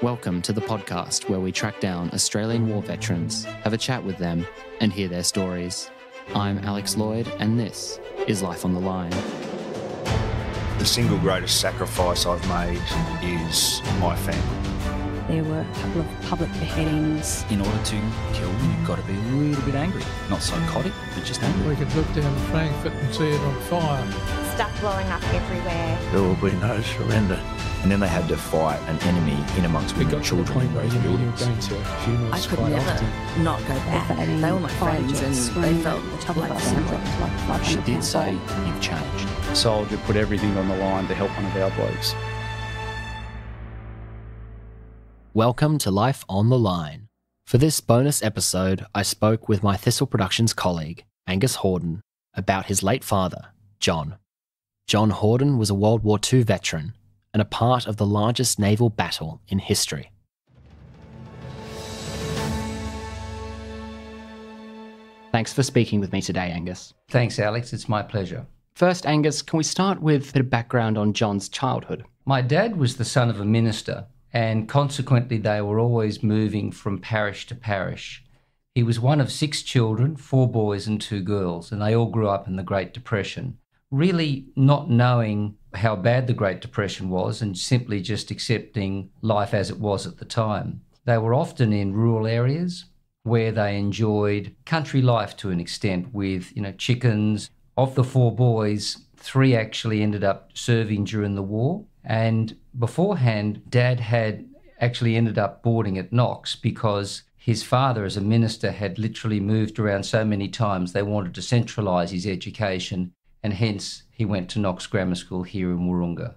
Welcome to the podcast where we track down Australian war veterans, have a chat with them, and hear their stories. I'm Alex Lloyd, and this is Life on the Line. The single greatest sacrifice I've made is my family. There were a couple of public beheadings. In order to kill, you've got to be a little bit angry. Not psychotic, but just angry. We could look down the Frankfurt and see it on fire. Stuff blowing up everywhere. There will be no surrender. And then they had to fight an enemy in amongst women and children in those buildings. I could never not go back. They were my friends and they felt like family. She did say, "You've changed." A soldier put everything on the line to help one of our blokes. Welcome to Life on the Line. For this bonus episode, I spoke with my Thistle Productions colleague, Angus Hordern, about his late father, John. John Hordern was a World War II veteran and a part of the largest naval battle in history. Thanks for speaking with me today, Angus. Thanks, Alex. It's my pleasure. First, Angus, can we start with a bit of background on John's childhood? My dad was the son of a minister, and consequently they were always moving from parish to parish. He was one of 6 children, 4 boys and 2 girls, and they all grew up in the Great Depression, really not knowing how bad the Great Depression was and simply just accepting life as it was at the time. They were often in rural areas where they enjoyed country life to an extent with, chickens. Of the 4 boys, 3 actually ended up serving during the war. And beforehand, Dad had actually ended up boarding at Knox because his father, as a minister, had literally moved around so many times they wanted to centralise his education, and hence he went to Knox Grammar School here in Wahroonga.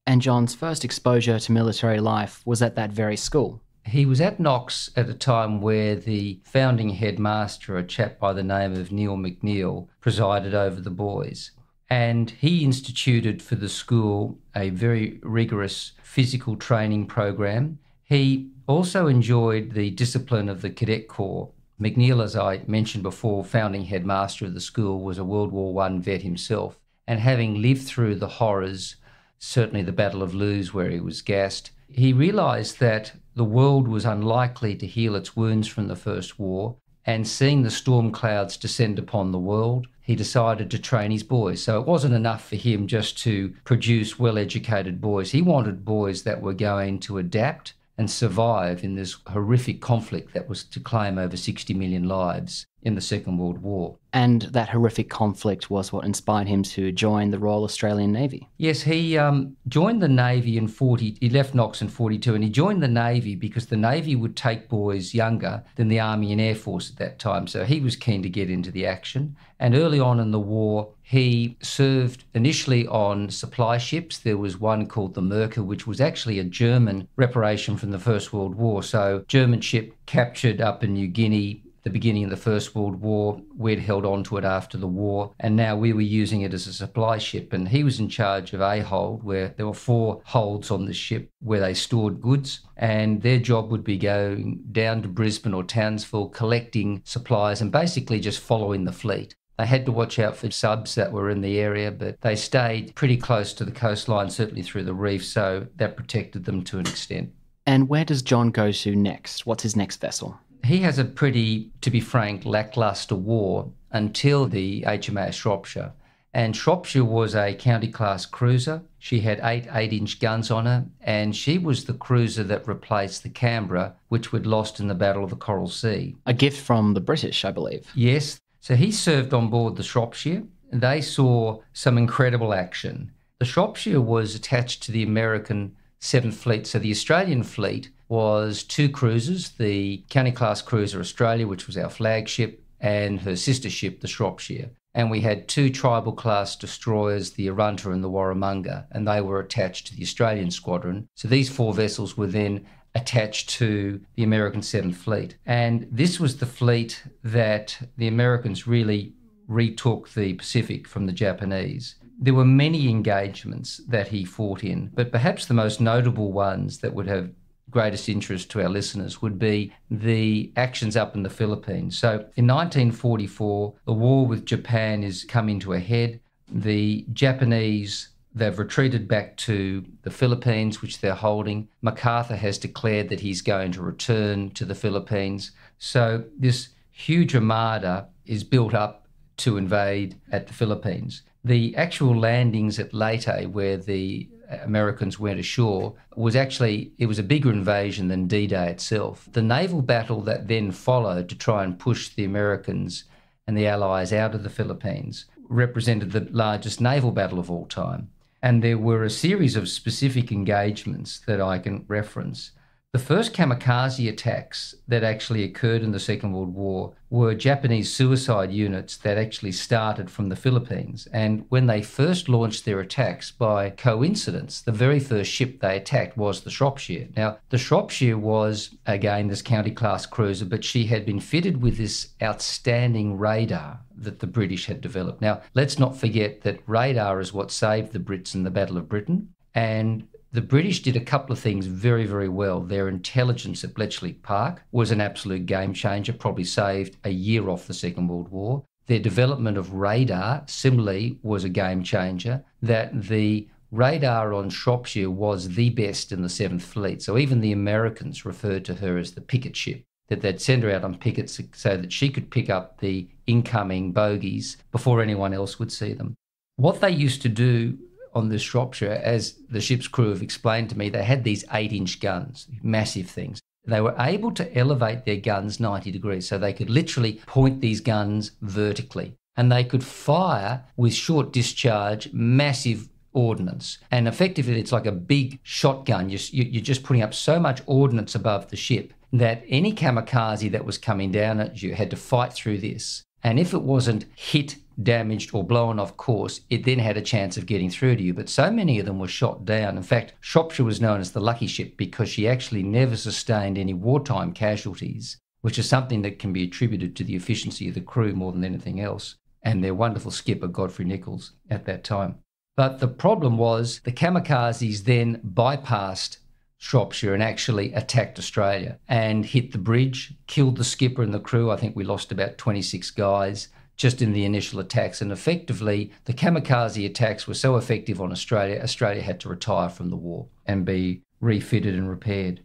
And John's first exposure to military life was at that very school. He was at Knox at a time where the founding headmaster, a chap by the name of Neil McNeil, presided over the boys. And he instituted for the school a very rigorous physical training program. He also enjoyed the discipline of the Cadet Corps. McNeil, as I mentioned before, founding headmaster of the school, was a World War I vet himself. And having lived through the horrors, certainly the Battle of Loos where he was gassed, he realised that the world was unlikely to heal its wounds from the First War. And seeing the storm clouds descend upon the world, he decided to train his boys. So it wasn't enough for him just to produce well-educated boys. He wanted boys that were going to adapt and survive in this horrific conflict that was to claim over 60 million lives in the Second World War. And that horrific conflict was what inspired him to join the Royal Australian Navy. Yes, he joined the Navy in 40. He left Knox in 42, and he joined the Navy because the Navy would take boys younger than the Army and Air Force at that time. So he was keen to get into the action. And early on in the war, he served initially on supply ships. There was one called the Merkur, which was actually a German reparation from the First World War. So German ship captured up in New Guinea, the beginning of the First World War. We'd held on to it after the war, and now we were using it as a supply ship. And he was in charge of a hold, where there were 4 holds on the ship where they stored goods, and their job would be going down to Brisbane or Townsville, collecting supplies and basically just following the fleet. They had to watch out for subs that were in the area, but they stayed pretty close to the coastline, certainly through the reef, so that protected them to an extent. And where does John go to next? What's his next vessel? He has a pretty, to be frank, lacklustre war until the HMS Shropshire. And Shropshire was a county-class cruiser. She had 8 8-inch guns on her, and she was the cruiser that replaced the Canberra, which we'd lost in the Battle of the Coral Sea. A gift from the British, I believe. Yes. So he served on board the Shropshire. They saw some incredible action. The Shropshire was attached to the American 7th Fleet. So the Australian fleet was 2 cruisers, the county-class cruiser Australia, which was our flagship, and her sister ship, the Shropshire. And we had 2 tribal-class destroyers, the Arunta and the Warramunga, and they were attached to the Australian squadron. So these 4 vessels were then attached to the American 7th Fleet. And this was the fleet that the Americans really retook the Pacific from the Japanese. There were many engagements that he fought in, but perhaps the most notable ones that would have greatest interest to our listeners would be the actions up in the Philippines. So in 1944, the war with Japan is coming to a head. The Japanese They've retreated back to the Philippines, which they're holding. MacArthur has declared that he's going to return to the Philippines. So this huge armada is built up to invade at the Philippines. The actual landings at Leyte, where the Americans went ashore, was a bigger invasion than D-Day itself. The naval battle that then followed to try and push the Americans and the Allies out of the Philippines represented the largest naval battle of all time. And there were a series of specific engagements that I can reference. The first kamikaze attacks that actually occurred in the Second World War were Japanese suicide units that actually started from the Philippines. And when they first launched their attacks, by coincidence, the very first ship they attacked was the Shropshire. Now, the Shropshire was, again, this county-class cruiser, but she had been fitted with this outstanding radar that the British had developed. Now, let's not forget that radar is what saved the Brits in the Battle of Britain, and the British did a couple of things very, very well. Their intelligence at Bletchley Park was an absolute game changer, probably saved a year off the Second World War. Their development of radar, similarly, was a game changer, that the radar on Shropshire was the best in the 7th Fleet. So even the Americans referred to her as the picket ship, that they'd send her out on pickets so that she could pick up the incoming bogies before anyone else would see them. What they used to do on the Shropshire, as the ship's crew have explained to me, they had these 8-inch guns, massive things. They were able to elevate their guns 90 degrees, so they could literally point these guns vertically. And they could fire with short discharge, massive ordnance. And effectively, it's like a big shotgun. You're just putting up so much ordnance above the ship that any kamikaze that was coming down at you had to fight through this. And if it wasn't hit, damaged or blown off course, it then had a chance of getting through to you. But so many of them were shot down. In fact, Shropshire was known as the lucky ship because she actually never sustained any wartime casualties, which is something that can be attributed to the efficiency of the crew more than anything else, and their wonderful skipper, Godfrey Nichols, at that time. But the problem was the kamikazes then bypassed Shropshire and actually attacked Australia and hit the bridge, killed the skipper and the crew. I think we lost about 26 guys just in the initial attacks. And effectively, the kamikaze attacks were so effective on Australia, Australia had to retire from the war and be refitted and repaired.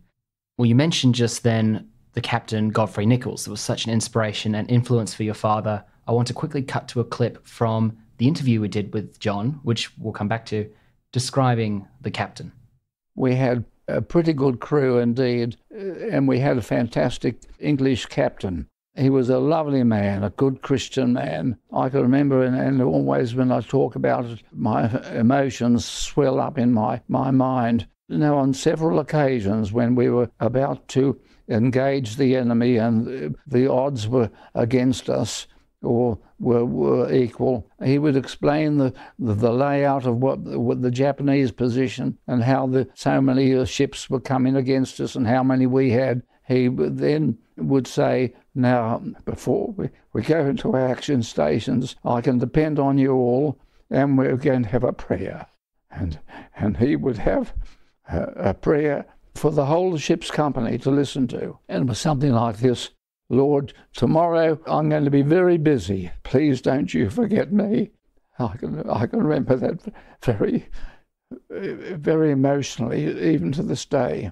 Well, you mentioned just then the captain, Godfrey Nichols. That was such an inspiration and influence for your father. I want to quickly cut to a clip from the interview we did with John, which we'll come back to, describing the captain. We had a pretty good crew indeed, and we had a fantastic English captain. He was a lovely man, a good Christian man. I can remember, and always when I talk about it, my emotions swell up in my mind. Now, on several occasions when we were about to engage the enemy and the odds were against us or were equal, he would explain the layout of what the Japanese position and how so many ships were coming against us and how many we had. He then would say, now, before we go into our action stations, I can depend on you all, and we're going to have a prayer. And he would have a prayer for the whole ship's company to listen to. And it was something like this: Lord, tomorrow I'm going to be very busy. Please don't you forget me. I can remember that very, very emotionally, even to this day.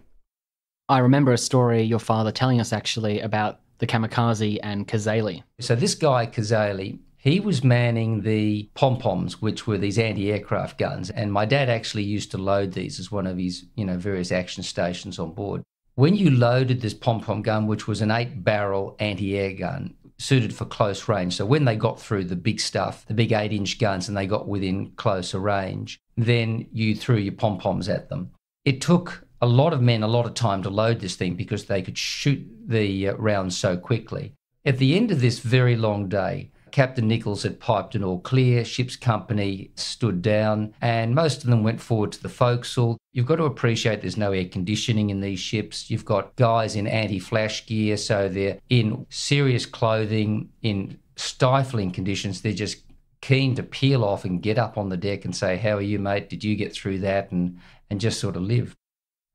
I remember a story your father telling us actually about the kamikaze and Kazali. So this guy, Kazali, he was manning the Pom Poms, which were these anti-aircraft guns. And my dad actually used to load these as one of his, various action stations on board. When you loaded this Pom Pom gun, which was an 8-barrel anti-air gun, suited for close range, so when they got through the big stuff, the big 8-inch guns, and they got within closer range, then you threw your Pom Poms at them. It took a lot of men a lot of time to load this thing because they could shoot the rounds so quickly. At the end of this very long day, Captain Nichols had piped an all clear, ship's company stood down, and most of them went forward to the forecastle. You've got to appreciate there's no air conditioning in these ships. You've got guys in anti-flash gear, so they're in serious clothing, in stifling conditions. They're just keen to peel off and get up on the deck and say, how are you, mate? Did you get through that? And just sort of live.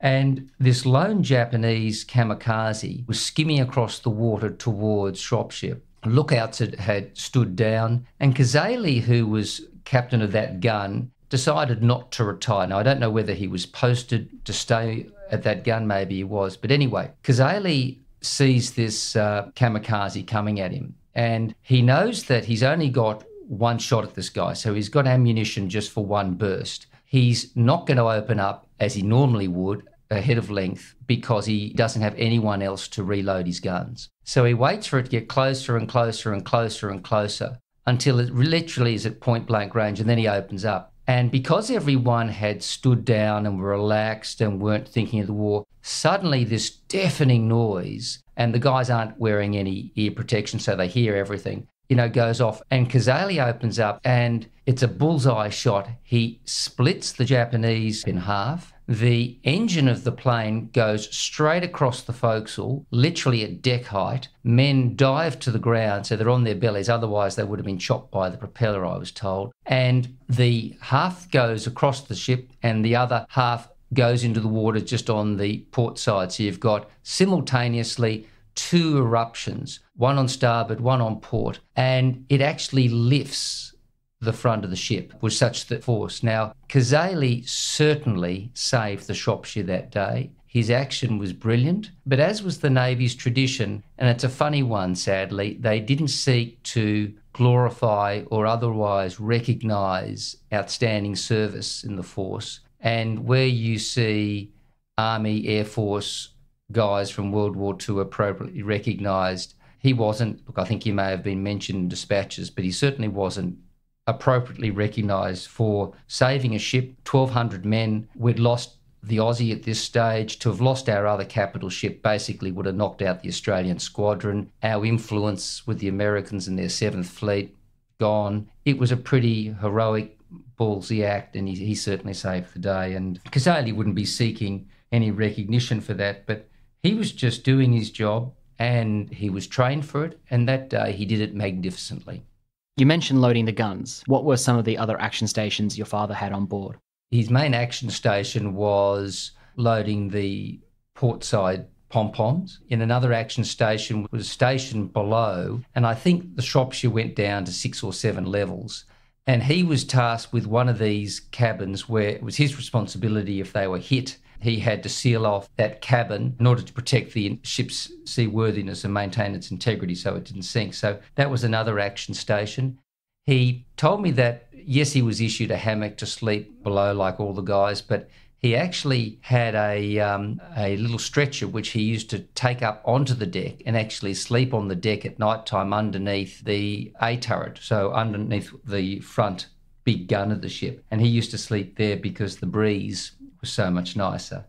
And this lone Japanese kamikaze was skimming across the water towards Shropshire. Lookouts had stood down, and Kazali, who was captain of that gun, decided not to retire. Now, I don't know whether he was posted to stay at that gun, maybe he was. But anyway, Kazali sees this kamikaze coming at him, and he knows that he's only got one shot at this guy, so he's got ammunition just for one burst. He's not going to open up as he normally would ahead of length because he doesn't have anyone else to reload his guns. So he waits for it to get closer and closer and closer and closer until it literally is at point blank range, and then he opens up. And because everyone had stood down and were relaxed and weren't thinking of the war, suddenly this deafening noise, and the guys aren't wearing any ear protection so they hear everything, goes off, and Kazali opens up and it's a bullseye shot. He splits the Japanese in half. The engine of the plane goes straight across the forecastle, literally at deck height. Men dive to the ground, so they're on their bellies. Otherwise, they would have been chopped by the propeller, I was told. And the half goes across the ship and the other half goes into the water just on the port side. So you've got simultaneously two eruptions, one on starboard, one on port, and it actually lifts the front of the ship with such the force. Now, Kazali certainly saved the Shropshire that day. His action was brilliant, but as was the Navy's tradition, and it's a funny one, sadly, they didn't seek to glorify or otherwise recognise outstanding service in the force. And where you see Army, Air Force guys from World War II appropriately recognised, he wasn't. Look, I think he may have been mentioned in dispatches, but he certainly wasn't appropriately recognised for saving a ship, 1,200 men. We'd lost the Aussie at this stage. To have lost our other capital ship basically would have knocked out the Australian squadron. Our influence with the Americans and their 7th Fleet gone. It was a pretty heroic, ballsy act, and he certainly saved the day. And Kazali wouldn't be seeking any recognition for that, but he was just doing his job and he was trained for it, and that day he did it magnificently. You mentioned loading the guns. What were some of the other action stations your father had on board? His main action station was loading the portside Pom Poms. In another action station was stationed below, and I think the Shropshire went down to 6 or 7 levels. And he was tasked with one of these cabins where it was his responsibility if they were hit. He had to seal off that cabin in order to protect the ship's seaworthiness and maintain its integrity so it didn't sink. So that was another action station. He told me that, yes, he was issued a hammock to sleep below like all the guys, but he actually had a little stretcher which he used to take up onto the deck and actually sleep on the deck at night time underneath the A turret, so underneath the front big gun of the ship. And he used to sleep there because the breeze was so much nicer.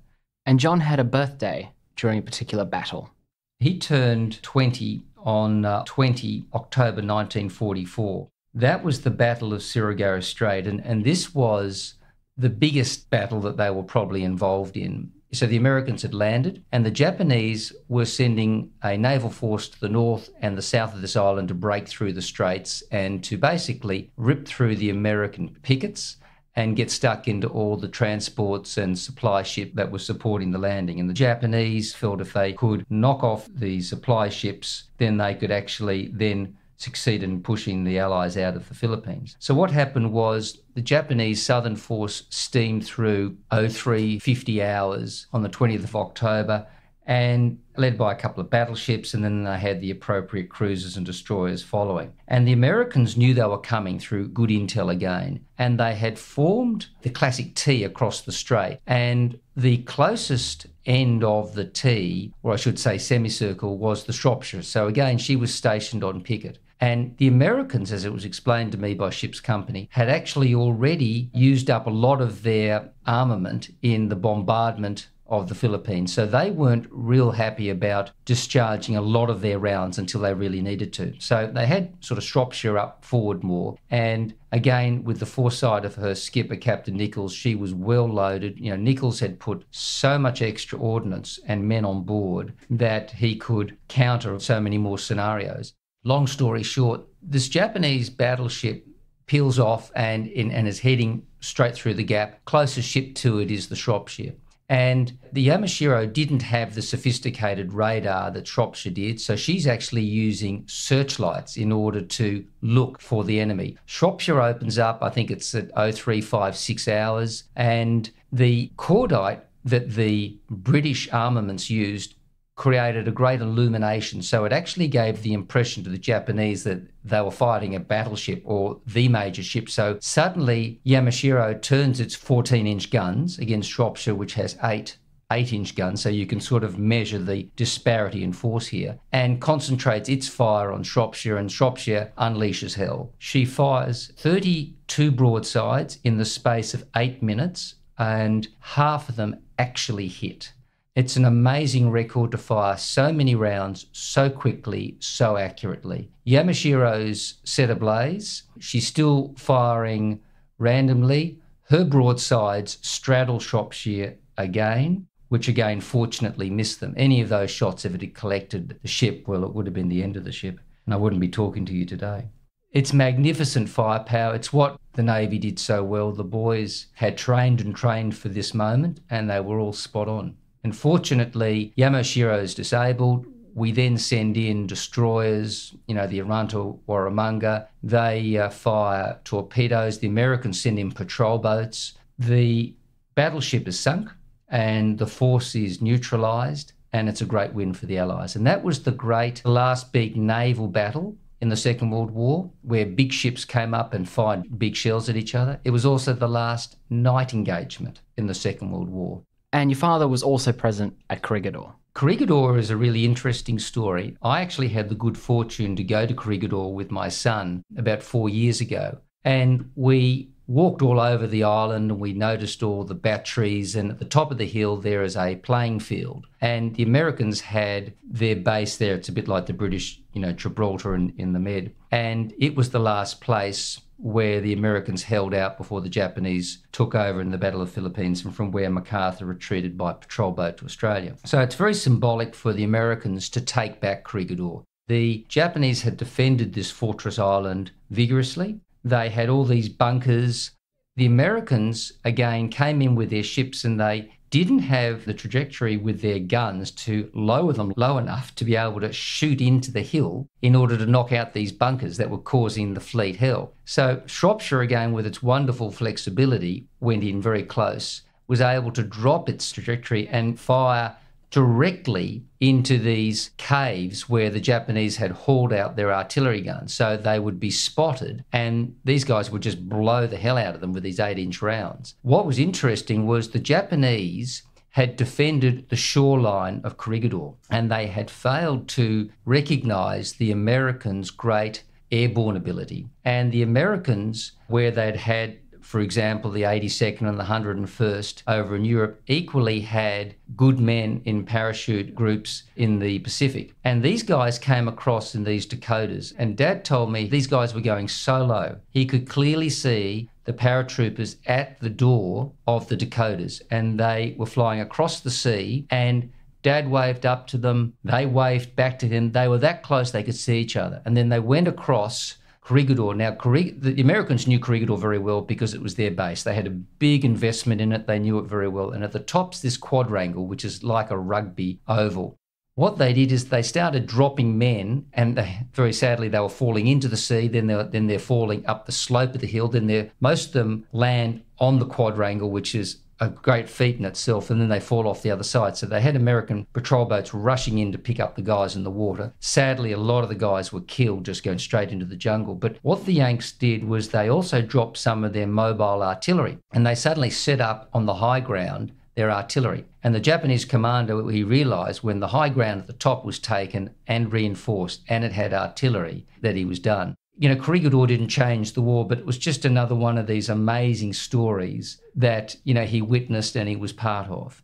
And John had a birthday during a particular battle. He turned 20 on 20 October 1944. That was the Battle of Surigara Strait, and this was the biggest battle that they were probably involved in. So the Americans had landed, and the Japanese were sending a naval force to the north and the south of this island to break through the straits and to basically rip through the American pickets and get stuck into all the transports and supply ship that was supporting the landing. And the Japanese felt if they could knock off the supply ships, then they could actually then succeed in pushing the Allies out of the Philippines. So what happened was the Japanese Southern Force steamed through 0350 hours on the 20th of October, and led by a couple of battleships, and then they had the appropriate cruisers and destroyers following. And the Americans knew they were coming through good intel again, and they had formed the classic T across the strait, and the closest end of the T, or I should say semicircle, was the Shropshire. So again, she was stationed on picket. And the Americans, as it was explained to me by ship's company, had actually already used up a lot of their armament in the bombardment of the Philippines. So they weren't real happy about discharging a lot of their rounds until they really needed to. So they had sort of Shropshire up forward more. And again, with the foresight of her skipper, Captain Nichols, she was well loaded. You know, Nichols had put so much extra ordnance and men on board that he could counter so many more scenarios. Long story short, this Japanese battleship peels off and is heading straight through the gap. Closest ship to it is the Shropshire. And the Yamashiro didn't have the sophisticated radar that Shropshire did, so she's actually using searchlights in order to look for the enemy. Shropshire opens up, I think it's at 0356 hours, and the cordite that the British armaments used created a great illumination. So it actually gave the impression to the Japanese that they were fighting a battleship or the major ship. So suddenly Yamashiro turns its 14-inch guns against Shropshire, which has 8-inch guns, so you can sort of measure the disparity in force here, and concentrates its fire on Shropshire, and Shropshire unleashes hell. She fires 32 broadsides in the space of 8 minutes, and half of them actually hit. It's an amazing record to fire so many rounds so quickly, so accurately. Yamashiro's set ablaze. She's still firing randomly. Her broadsides straddle Shropshire again, which again fortunately missed them. Any of those shots, if it had collected the ship, well, it would have been the end of the ship, and I wouldn't be talking to you today. It's magnificent firepower. It's what the Navy did so well. The boys had trained and trained for this moment, and they were all spot on. Unfortunately, Yamashiro's disabled. We then send in destroyers, the Arunta Warramunga. They fire torpedoes. The Americans send in patrol boats. The battleship is sunk and the force is neutralised, and it's a great win for the Allies. And that was the last big naval battle in the Second World War, where big ships came up and fired big shells at each other. It was also the last night engagement in the Second World War. And your father was also present at Corregidor. Corregidor is a really interesting story. I actually had the good fortune to go to Corregidor with my son about 4 years ago. And we walked all over the island and we noticed all the batteries, and at the top of the hill there is a playing field. And the Americans had their base there. It's a bit like the British, Gibraltar in the Med. And it was the last place where the Americans held out before the Japanese took over in the Battle of the Philippines, and from where MacArthur retreated by patrol boat to Australia. So it's very symbolic for the Americans to take back Corregidor. The Japanese had defended this fortress island vigorously. They had all these bunkers. The Americans, again, came in with their ships, and they didn't have the trajectory with their guns to lower them low enough to be able to shoot into the hill in order to knock out these bunkers that were causing the fleet hell. So Shropshire, again, with its wonderful flexibility, went in very close, was able to drop its trajectory and fire directly into these caves where the Japanese had hauled out their artillery guns. So they would be spotted, and these guys would just blow the hell out of them with these 8-inch rounds. What was interesting was the Japanese had defended the shoreline of Corregidor, and they had failed to recognise the Americans' great airborne ability. And the Americans, where they'd had, for example, the 82nd and the 101st over in Europe, equally had good men in parachute groups in the Pacific. And these guys came across in these Dakotas. And Dad told me these guys were going so low, he could clearly see the paratroopers at the door of the Dakotas. And they were flying across the sea, and Dad waved up to them. They waved back to him. They were that close they could see each other. And then they went across Corregidor. Now, the Americans knew Corregidor very well because it was their base. They had a big investment in it. They knew it very well. And at the top's this quadrangle, which is like a rugby oval. What they did is they started dropping men, and very sadly, they were falling into the sea. Then they're falling up the slope of the hill. Then most of them land on the quadrangle, which is a great feat in itself, and then they fall off the other side. So they had American patrol boats rushing in to pick up the guys in the water. Sadly, a lot of the guys were killed just going straight into the jungle. But what the Yanks did was they also dropped some of their mobile artillery, and they suddenly set up on the high ground their artillery. And the Japanese commander, he realised when the high ground at the top was taken and reinforced, and it had artillery, that he was done. Corregidor didn't change the war, but it was just another one of these amazing stories that, he witnessed and he was part of.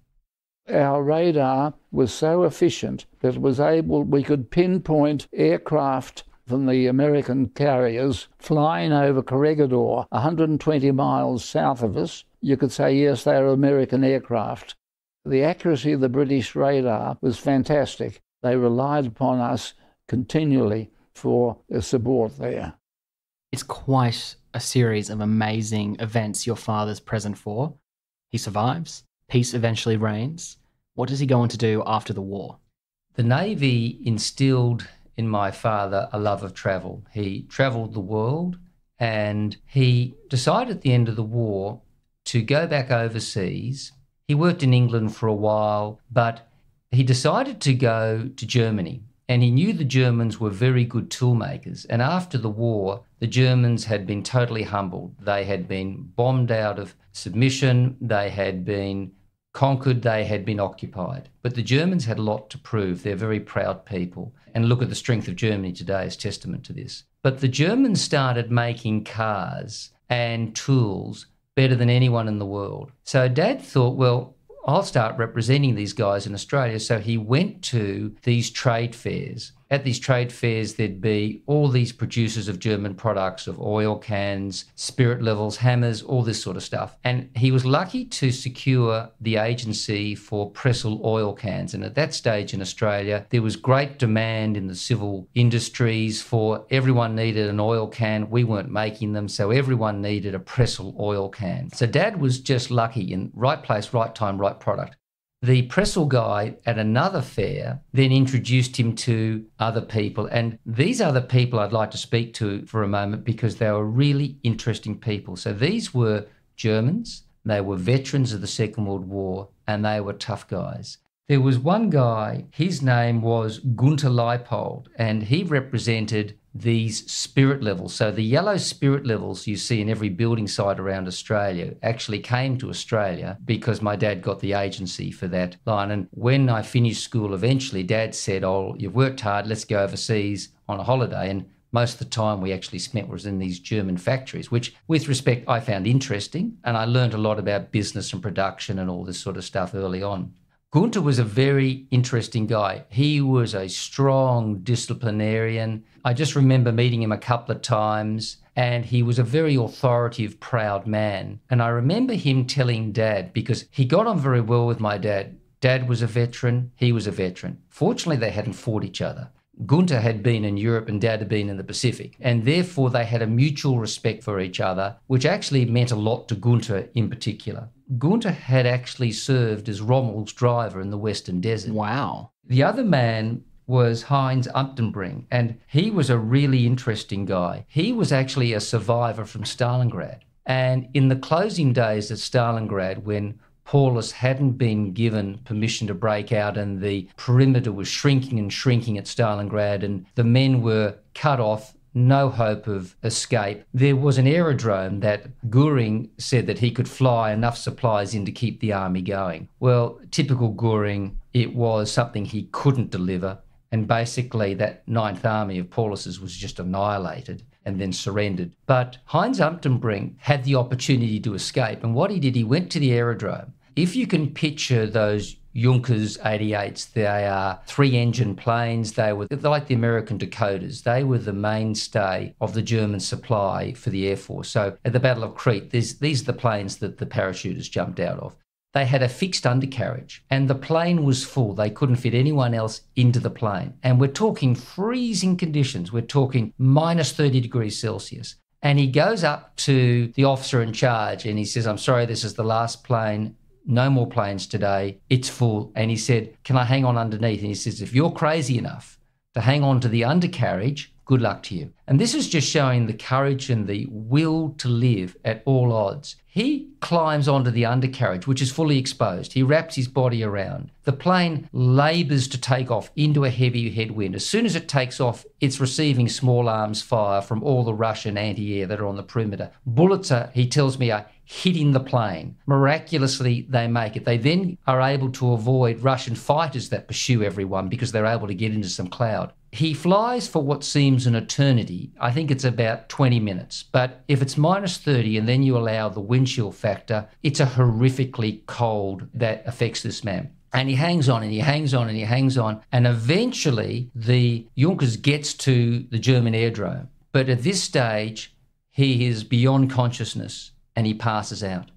Our radar was so efficient that we could pinpoint aircraft from the American carriers flying over Corregidor, 120 miles south of us. You could say, yes, they are American aircraft. The accuracy of the British radar was fantastic. They relied upon us continually for support there. It's quite a series of amazing events your father's present for. He survives, Peace eventually reigns. What does he go on to do after the war? The Navy instilled in my father a love of travel. He travelled the world, and he decided at the end of the war to go back overseas. He worked in England for a while, but he decided to go to Germany. And he knew the Germans were very good tool makers. And after the war, the Germans had been totally humbled. They had been bombed out of submission. They had been conquered. They had been occupied. But the Germans had a lot to prove. They're very proud people. And look at the strength of Germany today as testament to this. But the Germans started making cars and tools better than anyone in the world. So Dad thought, well, I'll start representing these guys in Australia. So he went to these trade fairs. At these trade fairs, there'd be all these producers of German products, of oil cans, spirit levels, hammers, all this sort of stuff. And he was lucky to secure the agency for Pressel oil cans. And at that stage in Australia, there was great demand in the civil industries for everyone needed an oil can. We weren't making them, so everyone needed a Pressel oil can. So Dad was just lucky in right place, right time, right product. The Pressel guy at another fair then introduced him to other people. And these other people I'd like to speak to for a moment because they were really interesting people. So these were Germans, they were veterans of the Second World War, and they were tough guys. There was one guy, his name was Gunther Leipold, and he represented these spirit levels. So the yellow spirit levels you see in every building site around Australia actually came to Australia because my dad got the agency for that line. And when I finished school eventually, Dad said, oh, you've worked hard, let's go overseas on a holiday. And most of the time we actually spent was in these German factories, which with respect I found interesting. And I learned a lot about business and production and all this sort of stuff early on. Gunther was a very interesting guy. He was a strong disciplinarian. I just remember meeting him a couple of times, and he was a very authoritative, proud man. And I remember him telling Dad, because he got on very well with my dad. Dad was a veteran, he was a veteran. Fortunately, they hadn't fought each other. Gunther had been in Europe and Dad had been in the Pacific, and therefore they had a mutual respect for each other, which actually meant a lot to Gunther in particular. Gunther had actually served as Rommel's driver in the Western Desert. Wow. The other man was Heinz Untenbring, and he was a really interesting guy. He was actually a survivor from Stalingrad. And in the closing days of Stalingrad, when Paulus hadn't been given permission to break out and the perimeter was shrinking and shrinking at Stalingrad and the men were cut off, no hope of escape, there was an aerodrome that Goering said that he could fly enough supplies in to keep the army going. Well, typical Goering, it was something he couldn't deliver, and basically that 9th Army of Paulus's was just annihilated and then surrendered. But Heinz Untenbring had the opportunity to escape, and what he did, he went to the aerodrome. If you can picture those Junkers 88s, they are 3-engine planes. They're like the American Dakotas. They were the mainstay of the German supply for the Air Force. So at the Battle of Crete, these are the planes that the parachutists jumped out of. They had a fixed undercarriage and the plane was full. They couldn't fit anyone else into the plane. And we're talking freezing conditions. We're talking minus 30 degrees Celsius. And he goes up to the officer in charge and he says, I'm sorry, this is the last plane. No more planes today. It's full. And he said, can I hang on underneath? And he says, if you're crazy enough to hang on to the undercarriage, good luck to you. And this is just showing the courage and the will to live at all odds. He climbs onto the undercarriage, which is fully exposed. He wraps his body around. The plane labours to take off into a heavy headwind. As soon as it takes off, it's receiving small arms fire from all the Russian anti-air that are on the perimeter. Bullets he tells me, are hitting the plane. Miraculously, they make it. They then are able to avoid Russian fighters that pursue everyone because they're able to get into some cloud. He flies for what seems an eternity. I think it's about 20 minutes. But if it's minus 30 and then you allow the wind chill factor, it's a horrifically cold that affects this man. And he hangs on and he hangs on and he hangs on. And eventually the Junkers gets to the German airdrome. But at this stage, he is beyond consciousness and he passes out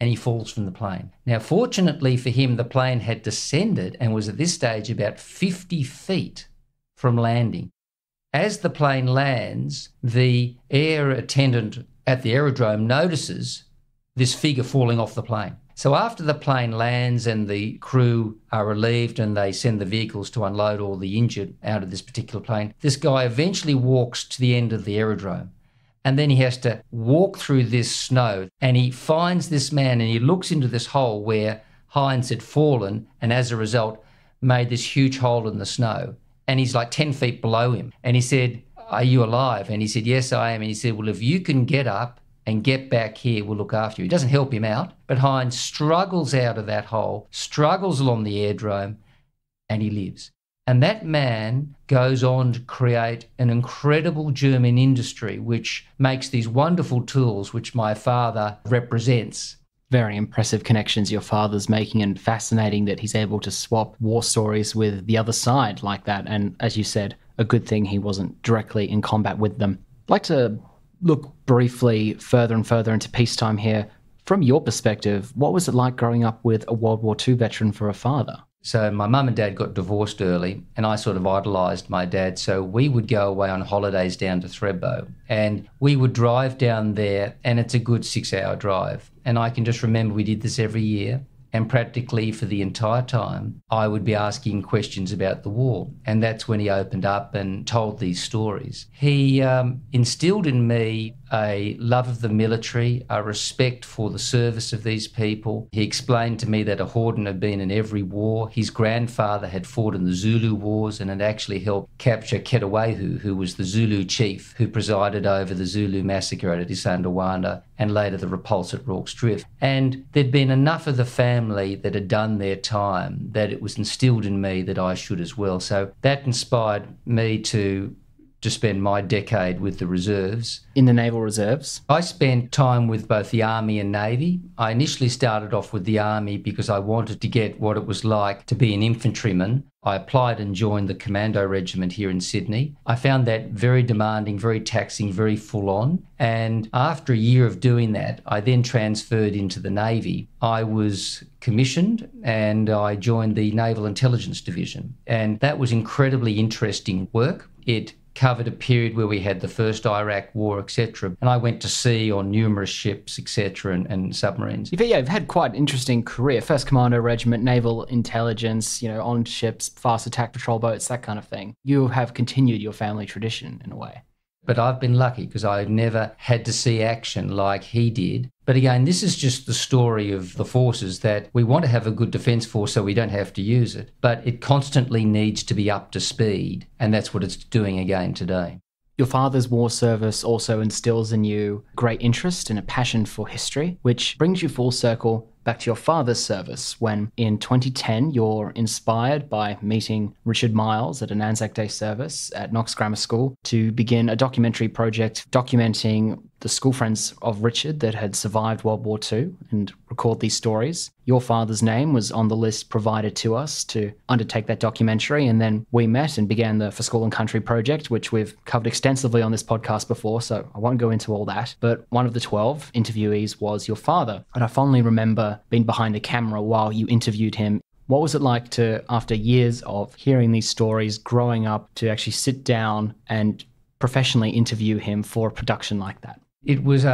and he falls from the plane. Now, fortunately for him, the plane had descended and was at this stage about 50 feet from landing. As the plane lands, the air attendant at the aerodrome notices this figure falling off the plane. So after the plane lands and the crew are relieved and they send the vehicles to unload all the injured out of this particular plane, this guy eventually walks to the end of the aerodrome. And then he has to walk through this snow, and he finds this man and he looks into this hole where Hines had fallen and as a result made this huge hole in the snow. And he's like 10 feet below him. And he said, "Are you alive?" And he said, "Yes, I am." And he said, "Well, if you can get up and get back here, we'll look after you." It doesn't help him out, but Hines struggles out of that hole, struggles along the airdrome, and he lives. And that man goes on to create an incredible German industry which makes these wonderful tools which my father represents. Very impressive connections your father's making, and fascinating that he's able to swap war stories with the other side like that. And as you said, a good thing he wasn't directly in combat with them. I'd like to look briefly further and further into peacetime here. From your perspective, what was it like growing up with a World War II veteran for a father? So my mum and dad got divorced early, and I sort of idolised my dad. So we would go away on holidays down to Thredbo, and we would drive down there, and it's a good 6-hour drive. And I can just remember we did this every year. And practically for the entire time, I would be asking questions about the war. And that's when he opened up and told these stories. He instilled in me a love of the military, a respect for the service of these people. He explained to me that a Hordern had been in every war. His grandfather had fought in the Zulu Wars and had actually helped capture Ketewahu, who was the Zulu chief who presided over the Zulu massacre at Isandlwana and later the repulse at Rorke's Drift. And there'd been enough of the family that had done their time that it was instilled in me that I should as well. So that inspired me to spend my decade with the reserves. In the Naval Reserves? I spent time with both the Army and Navy. I initially started off with the Army because I wanted to get what it was like to be an infantryman. I applied and joined the Commando Regiment here in Sydney. I found that very demanding, very taxing, very full on. And after a year of doing that, I then transferred into the Navy. I was commissioned and I joined the Naval Intelligence Division. And that was incredibly interesting work. It covered a period where we had the first Iraq war, etc. And I went to sea on numerous ships, etc., and submarines. You've had quite an interesting career. First Commando Regiment, Naval Intelligence, on ships, fast attack patrol boats, that kind of thing. You have continued your family tradition in a way. But I've been lucky because I've never had to see action like he did. But again, this is just the story of the forces, that we want to have a good defence force so we don't have to use it. But it constantly needs to be up to speed. And that's what it's doing again today. Your father's war service also instills in you great interest and a passion for history, which brings you full circle back to your father's service when in 2010 you're inspired by meeting Richard Miles at an Anzac Day service at Knox Grammar School to begin a documentary project documenting the school friends of Richard that had survived World War II and record these stories. Your father's name was on the list provided to us to undertake that documentary, and then we met and began the For School and Country project, which we've covered extensively on this podcast before, so I won't go into all that. But one of the 12 interviewees was your father, and I fondly remember being behind the camera while you interviewed him. What was it like to, after years of hearing these stories, growing up, to actually sit down and professionally interview him for a production like that? It was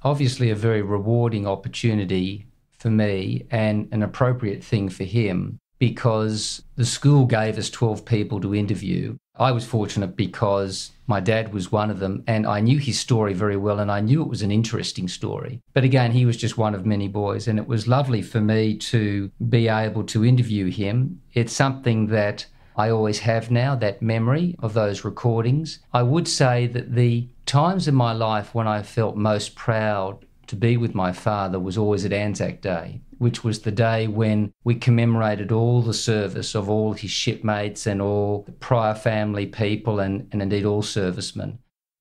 obviously a very rewarding opportunity for me and an appropriate thing for him, because the school gave us 12 people to interview. I was fortunate because my dad was one of them and I knew his story very well and I knew it was an interesting story. But again, he was just one of many boys, and it was lovely for me to be able to interview him. It's something that I always have now, that memory of those recordings. I would say that the times in my life when I felt most proud to be with my father was always at Anzac Day, which was the day when we commemorated all the service of all his shipmates and all the prior family people and indeed all servicemen.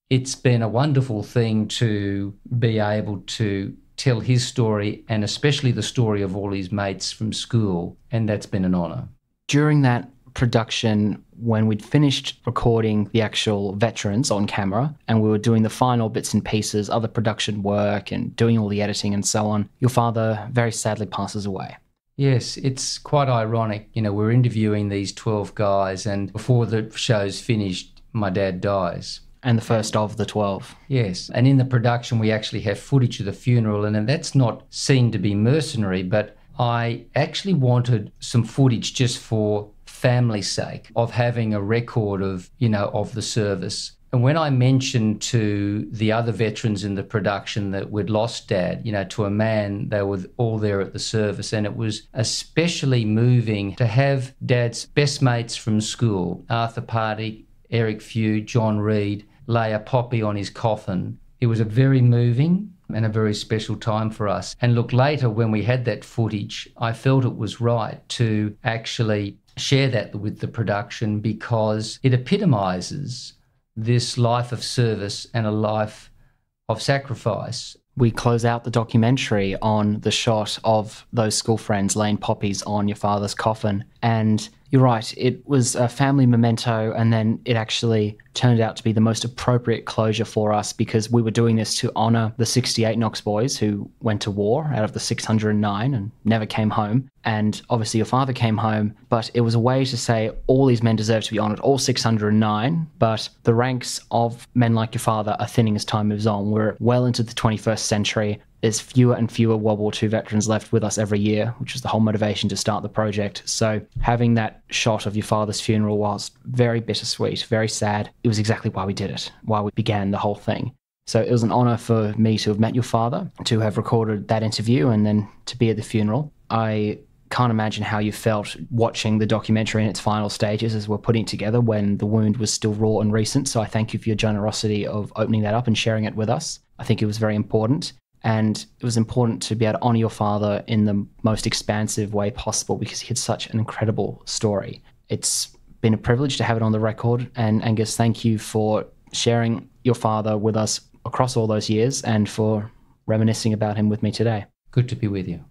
It's been a wonderful thing to be able to tell his story, and especially the story of all his mates from school, and that's been an honour. During that production, when we'd finished recording the actual veterans on camera and we were doing the final bits and pieces, other production work and doing all the editing and so on, your father very sadly passes away. Yes, it's quite ironic. We're interviewing these 12 guys and before the show's finished, my dad dies. And the first of the 12. Yes, and in the production we actually have footage of the funeral, and that's not seen to be mercenary, but I actually wanted some footage just for family's sake of having a record of, of the service. And when I mentioned to the other veterans in the production that we'd lost Dad, to a man, they were all there at the service, and it was especially moving to have Dad's best mates from school, Arthur Party, Eric Few, John Reed, lay a poppy on his coffin. It was a very moving and a very special time for us. And look, later when we had that footage, I felt it was right to actually share that with the production because it epitomises this life of service and a life of sacrifice. We close out the documentary on the shot of those school friends laying poppies on your father's coffin. And you're right, it was a family memento, and then it actually turned out to be the most appropriate closure for us because we were doing this to honour the 68 Knox boys who went to war out of the 609 and never came home. And obviously your father came home, but it was a way to say all these men deserve to be honoured, all 609, but the ranks of men like your father are thinning as time moves on. We're well into the 21st century. There's fewer and fewer World War II veterans left with us every year, which was the whole motivation to start the project. So having that shot of your father's funeral was very bittersweet, very sad. It was exactly why we did it, why we began the whole thing. So it was an honour for me to have met your father, to have recorded that interview, and then to be at the funeral. I can't imagine how you felt watching the documentary in its final stages as we're putting it together when the wound was still raw and recent. So I thank you for your generosity of opening that up and sharing it with us. I think it was very important. And it was important to be able to honour your father in the most expansive way possible because he had such an incredible story. It's been a privilege to have it on the record. And Angus, thank you for sharing your father with us across all those years and for reminiscing about him with me today. Good to be with you.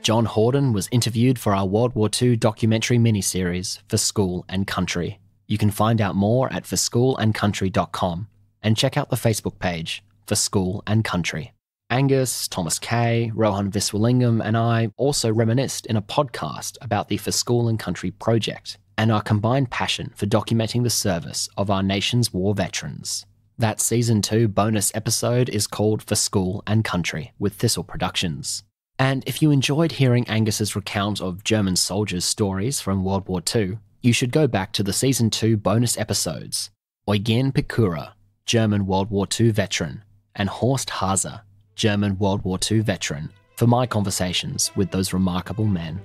John Hordern was interviewed for our World War II documentary miniseries For School and Country. You can find out more at forschoolandcountry.com and check out the Facebook page, For School and Country. Angus, Thomas Kay, Rohan Viswalingam and I also reminisced in a podcast about the For School and Country project and our combined passion for documenting the service of our nation's war veterans. That Season 2 bonus episode is called For School and Country with Thistle Productions. And if you enjoyed hearing Angus's recount of German soldiers' stories from World War II, you should go back to the Season 2 bonus episodes, Eugen Pikura, German World War II veteran, and Horst Hase, German World War II veteran, for my conversations with those remarkable men.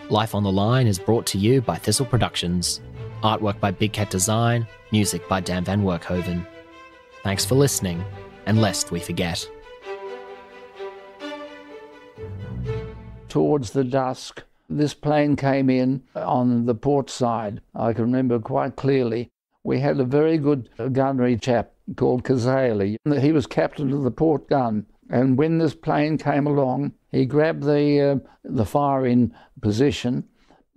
Life on the Line is brought to you by Thistle Productions, artwork by Big Cat Design, music by Dan Van Werkhoven. Thanks for listening, and lest we forget. Towards the dusk, this plane came in on the port side. I can remember quite clearly. We had a very good gunnery chap called Kazali. He was captain of the port gun. And when this plane came along, he grabbed the firing position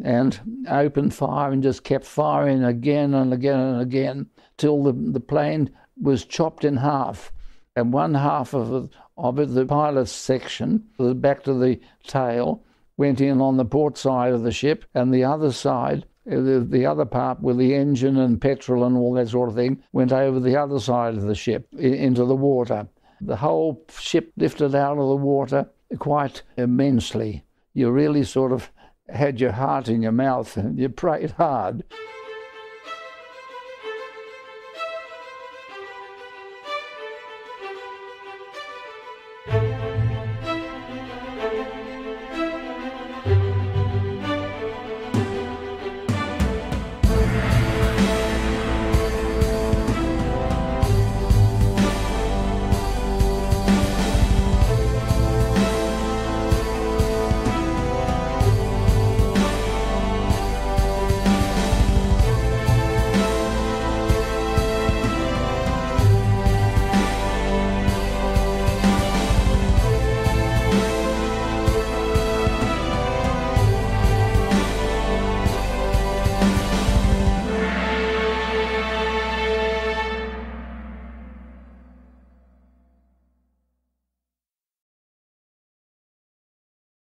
and opened fire and just kept firing again and again and again till the plane was chopped in half. And one half of it, the pilot's section, the back to the tail, went in on the port side of the ship, and the other side, the other part with the engine and petrol and all that sort of thing, went over the other side of the ship into the water. The whole ship lifted out of the water quite immensely. You really sort of had your heart in your mouth and you prayed hard.